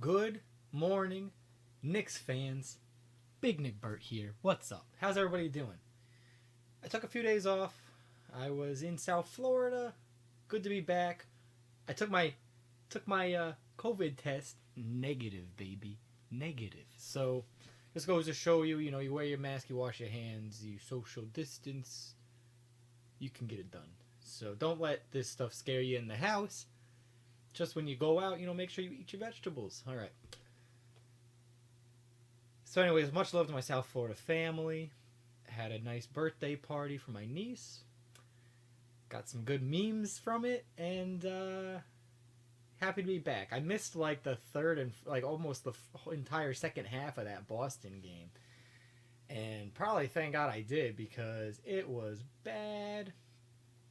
Good morning, Knicks fans. Big Nick Burt here. What's up? How's everybody doing? I took a few days off. I was in South Florida. Good to be back. I took my COVID test. Negative, baby. Negative. So, this goes to show you, you wear your mask, you wash your hands, you social distance, you can get it done. So, don't let this stuff scare you in the house. Just when you go out, make sure you eat your vegetables. All right. So, anyways, much love to my South Florida family. Had a nice birthday party for my niece. Got some good memes from it, and happy to be back. I missed like the third and like almost the entire second half of that Boston game, and probably thank God I did because it was bad.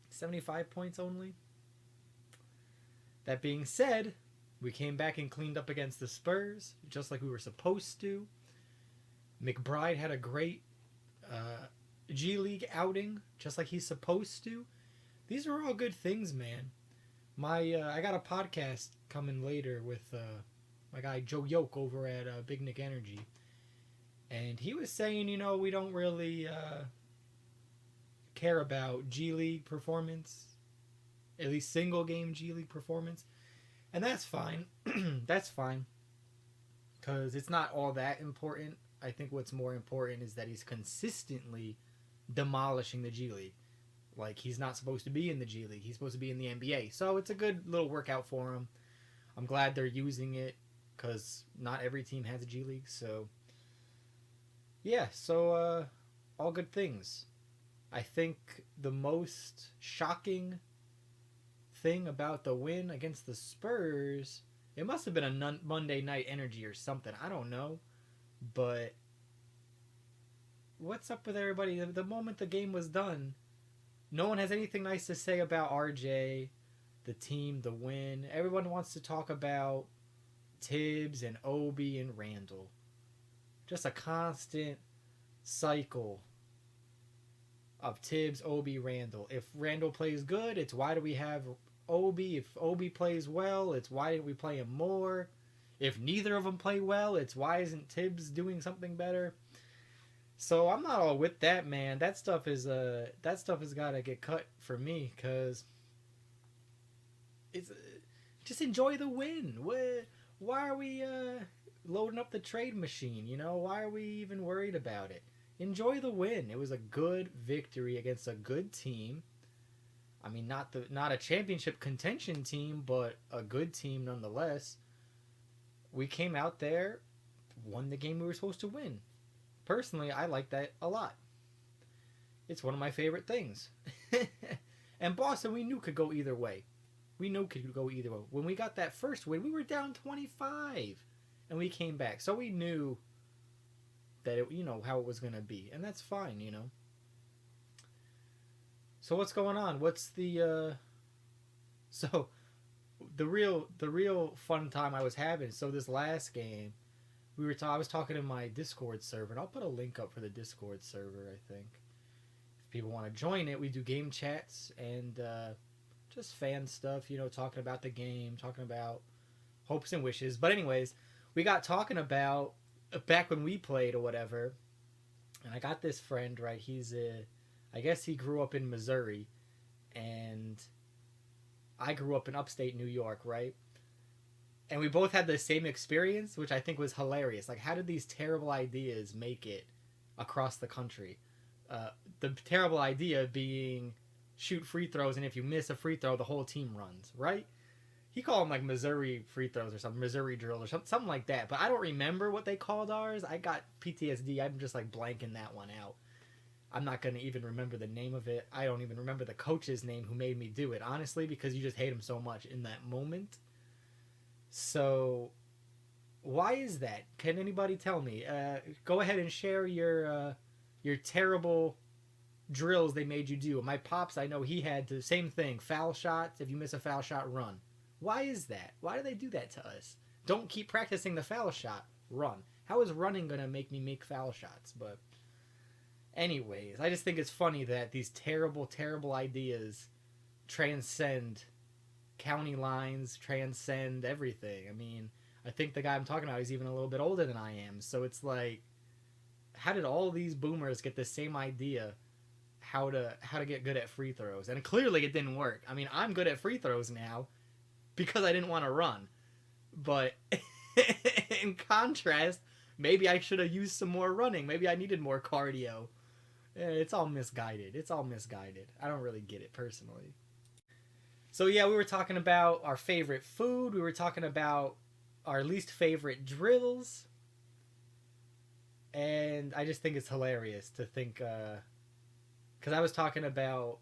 75 points only. That being said, we came back and cleaned up against the Spurs, just like we were supposed to. McBride had a great G League outing, just like he's supposed to. These are all good things, man. I got a podcast coming later with my guy Joe Yoke over at Big Nick Energy, and he was saying, we don't really care about G League performance, at least single game G League performance, and that's fine. That's fine, because it's not all that important. I think what's more important is that he's consistently demolishing the G League. Like, he's not supposed to be in the G League. He's supposed to be in the NBA. So it's a good little workout for him. I'm glad they're using it because not every team has a G League. So, yeah. So, all good things. I think the most shocking thing about the win against the Spurs, it must have been a Monday night energy or something. I don't know. But what's up with everybody? The moment the game was done, no one has anything nice to say about RJ, the team, the win. Everyone wants to talk about Thibs and Obi and Randle. Just a constant cycle of Thibs, Obi, Randle. If Randle plays good, it's why do we have Obi? If Obi plays well, it's why didn't we play him more? If neither of them play well, it's why isn't Thibs doing something better? So I'm not all with that, man. That stuff has got to get cut for me because it's just enjoy the win. Why are we loading up the trade machine? Why are we even worried about it? Enjoy the win. It was a good victory against a good team. I mean, not a championship contention team, but a good team nonetheless. We came out there, won the game we were supposed to win. Personally, I like that a lot. It's one of my favorite things. And Boston, we knew could go either way. We knew could go either way. When we got that first win, we were down 25, and we came back. So we knew that how it was gonna be, and that's fine. So what's going on? What's the so the real fun time I was having? So this last game, I was talking in my Discord server, and I'll put a link up for the Discord server. I think if people want to join it, we do game chats and just fan stuff. Talking about the game, talking about hopes and wishes. But anyways, we got talking about back when we played or whatever, and I got this friend, right? I guess he grew up in Missouri, and I grew up in upstate New York, right? And we both had the same experience, which I think was hilarious. Like, how did these terrible ideas make it across the country? The terrible idea being shoot free throws, and if you miss a free throw, the whole team runs, right? He called them like Missouri free throws or something, Missouri drill or something like that. But I don't remember what they called ours. I got PTSD. I'm just like blanking that one out. I'm not going to even remember the name of it. I don't even remember the coach's name who made me do it, honestly, because you just hate him so much in that moment. So, why is that? Can anybody tell me? Go ahead and share your terrible drills they made you do. My pops, I know he had the same thing. Foul shots. If you miss a foul shot, run. Why is that? Why do they do that to us? Don't keep practicing the foul shot. Run. How is running going to make me make foul shots? But anyways, I just think it's funny that these terrible, terrible ideas transcend county lines, transcend everything. I mean, I think the guy I'm talking about is even a little bit older than I am. So it's like, how did all these boomers get the same idea how to get good at free throws? And clearly it didn't work. I mean, I'm good at free throws now because I didn't want to run. But in contrast, maybe I should have used some more running. Maybe I needed more cardio. It's all misguided. It's all misguided. I don't really get it personally. So yeah, we were talking about our favorite food. We were talking about our least favorite drills. And I just think it's hilarious to think, because I was talking about,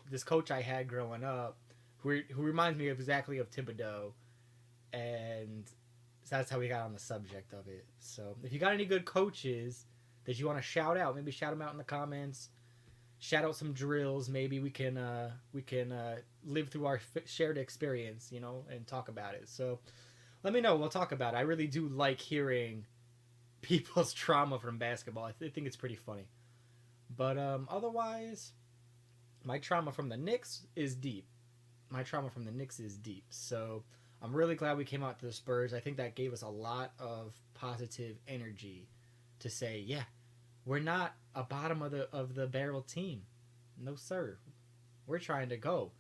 this coach I had growing up, who reminds me exactly of Thibodeau, and so that's how we got on the subject of it. So if you got any good coaches that you want to shout out, maybe shout them out in the comments. Shout out some drills. Maybe we can live through our shared experience, and talk about it. So let me know. We'll talk about it. I really do like hearing people's trauma from basketball. I think it's pretty funny. But otherwise, my trauma from the Knicks is deep. So I'm really glad we came out to the Spurs. I think that gave us a lot of positive energy to say, yeah, we're not a bottom of the barrel team. No, sir. We're trying to go.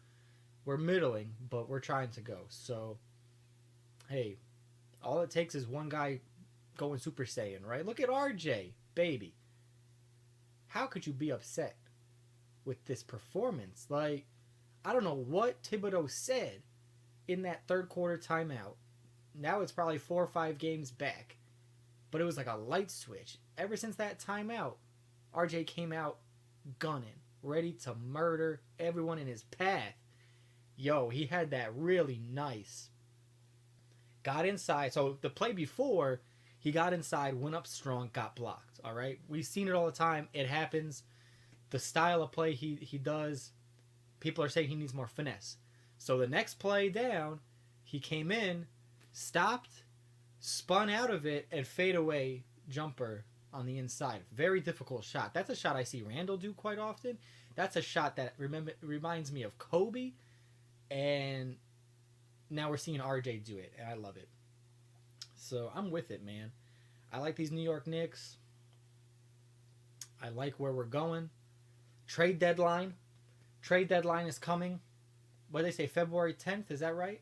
We're middling, but we're trying to go. So, hey, all it takes is one guy going Super Saiyan, right? Look at RJ, baby. How could you be upset with this performance? Like, I don't know what Thibodeau said in that third quarter timeout. Now it's probably 4 or 5 games back. But it was like a light switch. Ever since that timeout, RJ came out gunning, ready to murder everyone in his path. Yo, he had that really nice. Got inside. So the play before, he got inside, went up strong, got blocked. All right? We've seen it all the time. It happens. The style of play he does, people are saying he needs more finesse. So the next play down, he came in, stopped, spun out of it, and fadeaway jumper on the inside. Very difficult shot. That's a shot I see Randle do quite often. That's a shot that reminds me of Kobe. And now we're seeing RJ do it, and I love it. So I'm with it, man. I like these New York Knicks. I like where we're going. Trade deadline. Trade deadline is coming. What did they say? February 10th? Is that right?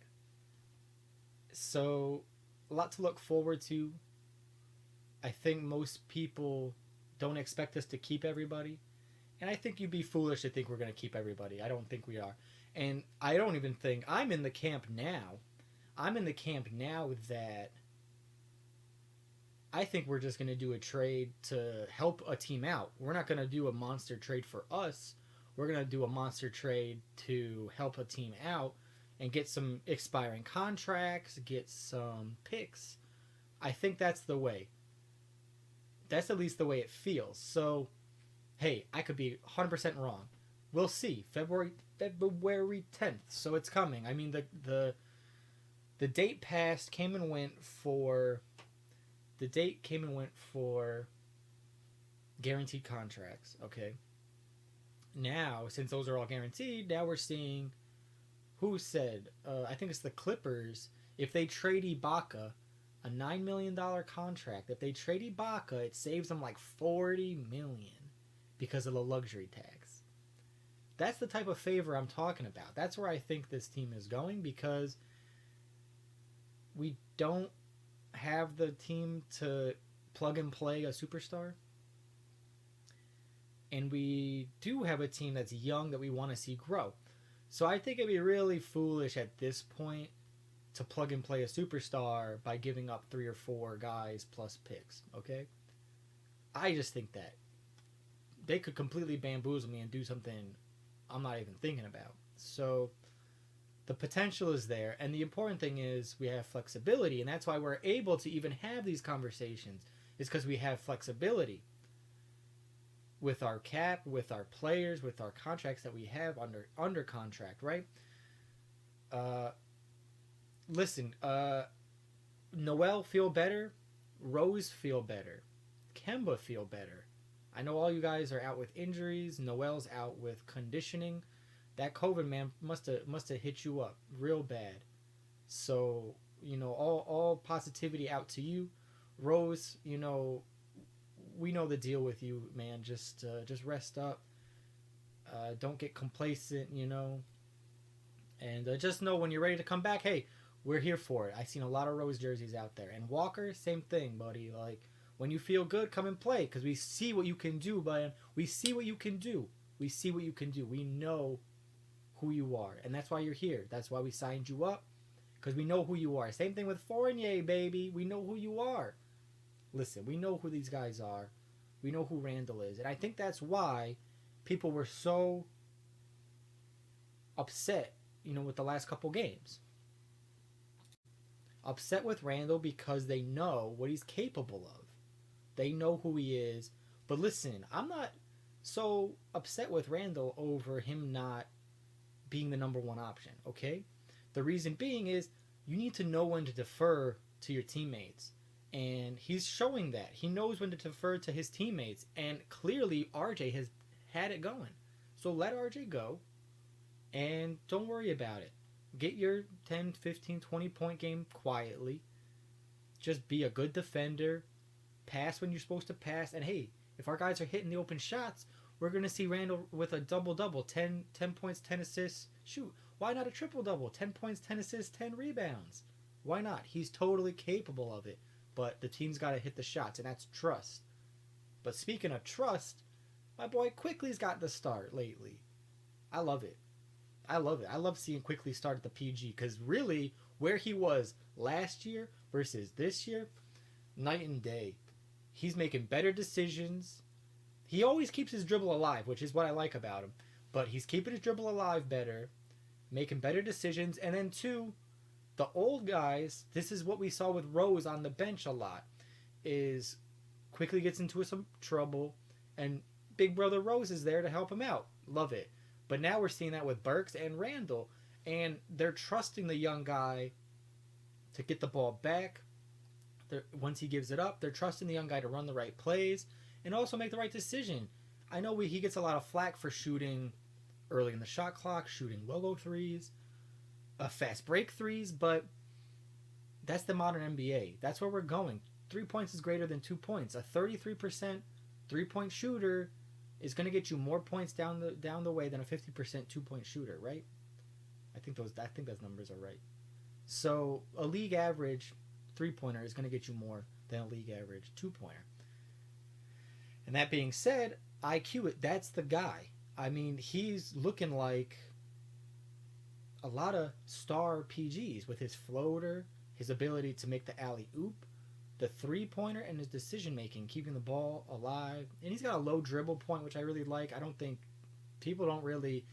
So a lot to look forward to. I think most people don't expect us to keep everybody. And I think you'd be foolish to think we're going to keep everybody. I don't think we are. And I don't even think... I'm in the camp now that I think we're just going to do a trade to help a team out. We're not going to do a monster trade for us. We're going to do a monster trade to help a team out and get some expiring contracts, get some picks. I think that's the way. That's at least the way it feels. So, hey, I could be 100% wrong. We'll see. February 10th. So it's coming. I mean, the date passed, came and went for guaranteed contracts, okay? Now, since those are all guaranteed, now we're seeing who said, I think it's the Clippers, if they trade Ibaka, a $9 million contract, if they trade Ibaka, it saves them like $40 million because of the luxury tax. That's the type of favor I'm talking about. That's where I think this team is going, because we don't have the team to plug and play a superstar. And we do have a team that's young that we want to see grow. So I think it'd be really foolish at this point to plug and play a superstar by giving up 3 or 4 guys plus picks, okay? I just think that they could completely bamboozle me and do something I'm not even thinking about. So the potential is there, and the important thing is we have flexibility, and that's why we're able to even have these conversations, is because we have flexibility with our cap, with our players, with our contracts that we have under contract, right? Listen, Noel feel better, Rose feel better, Kemba feel better. I know all you guys are out with injuries. Noel's out with conditioning. That COVID, man, must have hit you up real bad. So, all positivity out to you. Rose, you know, we know the deal with you, man. Just rest up. Don't get complacent, you know. And just know when you're ready to come back, hey, we're here for it. I've seen a lot of Rose jerseys out there. And Walker, same thing, buddy. Like, when you feel good, come and play. Because we see what you can do, man. We see what you can do. We see what you can do. We know who you are. And that's why you're here. That's why we signed you up. Because we know who you are. Same thing with Fournier, baby. We know who you are. Listen, we know who these guys are. We know who Randle is. And I think that's why people were so upset, you know, with the last couple games. Upset with Randle because they know what he's capable of. They know who he is. But listen, I'm not so upset with Randle over him not being the number one option, okay? The reason being is you need to know when to defer to your teammates. And he's showing that. He knows when to defer to his teammates. And clearly, RJ has had it going. So let RJ go. And don't worry about it. Get your 10, 15, 20-point game quietly. Just be a good defender. Pass when you're supposed to pass. And hey, if our guys are hitting the open shots, we're going to see Randle with a double-double. 10 points, 10 assists. Shoot, why not a triple-double? 10 points, 10 assists, 10 rebounds. Why not? He's totally capable of it. But the team's got to hit the shots, and that's trust. But speaking of trust, my boy Quickly's got the start lately. I love it. I love it. I love seeing Quickly start at the PG because really where he was last year versus this year, night and day. He's making better decisions. He always keeps his dribble alive, which is what I like about him. But he's keeping his dribble alive better, making better decisions. And then two, the old guys, this is what we saw with Rose on the bench a lot, is Quickly gets into some trouble and Big Brother Rose is there to help him out. Love it. But now we're seeing that with Burks and Randle. And they're trusting the young guy to get the ball back. Once he gives it up, they're trusting the young guy to run the right plays and also make the right decision. I know he gets a lot of flack for shooting early in the shot clock, shooting logo threes, fast break threes, but that's the modern NBA. That's where we're going. 3 points is greater than 2 points. A 33% 3-point shooter is going to get you more points down the way than a 50% 2-point shooter, right? I think those numbers are right. So a league average 3-pointer is going to get you more than a league average 2-pointer. And that being said, IQ it. That's the guy. I mean, he's looking like a lot of star PGs with his floater, his ability to make the alley-oop, the 3-pointer, and his decision-making, keeping the ball alive. And he's got a low dribble point, which I really like. I don't think people don't really...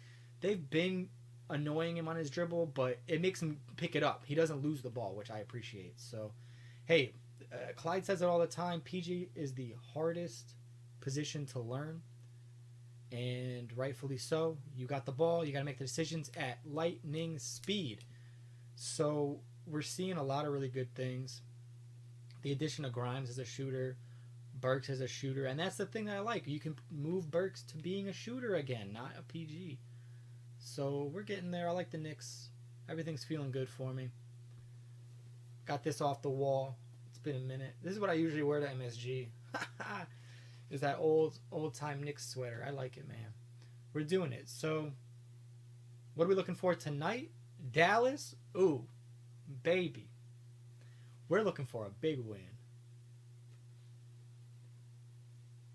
They've been annoying him on his dribble, but it makes him pick it up. He doesn't lose the ball, which I appreciate. So, hey, Clyde says it all the time. PG is the hardest position to learn. And rightfully so. You got the ball. You got to make the decisions at lightning speed. So we're seeing a lot of really good things. The addition of Grimes as a shooter, Burks as a shooter, and that's the thing that I like. You can move Burks to being a shooter again, not a PG. So we're getting there. I like the Knicks. Everything's feeling good for me. Got this off the wall. It's been a minute. This is what I usually wear to MSG. Is that old time Knicks sweater. I like it, man. We're doing it. So, what are we looking for tonight? Dallas? Ooh, baby. We're looking for a big win.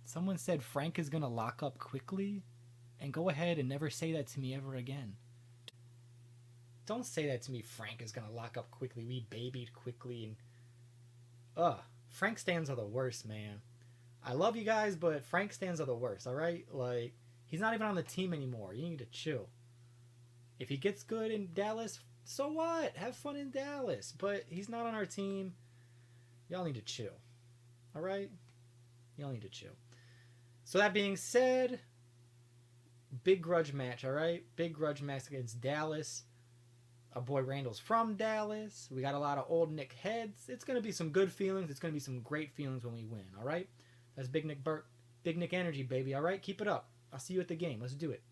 Someone said Frank is going to lock up quickly. And go ahead and never say that to me ever again. Don't say that to me, Frank is going to lock up quickly. We babied quickly. And Frank stands are the worst, man. I love you guys, but Frank stands are the worst, all right? Like, he's not even on the team anymore. You need to chill. If he gets good in Dallas, so what? Have fun in Dallas. But he's not on our team. Y'all need to chill. All right? Y'all need to chill. So that being said, big grudge match, all right? Big grudge match against Dallas. Our boy Randle's from Dallas. We got a lot of old Nick heads. It's going to be some good feelings. It's going to be some great feelings when we win, all right? That's Big Nick Burke. Big Nick energy, baby, all right? Keep it up. I'll see you at the game. Let's do it.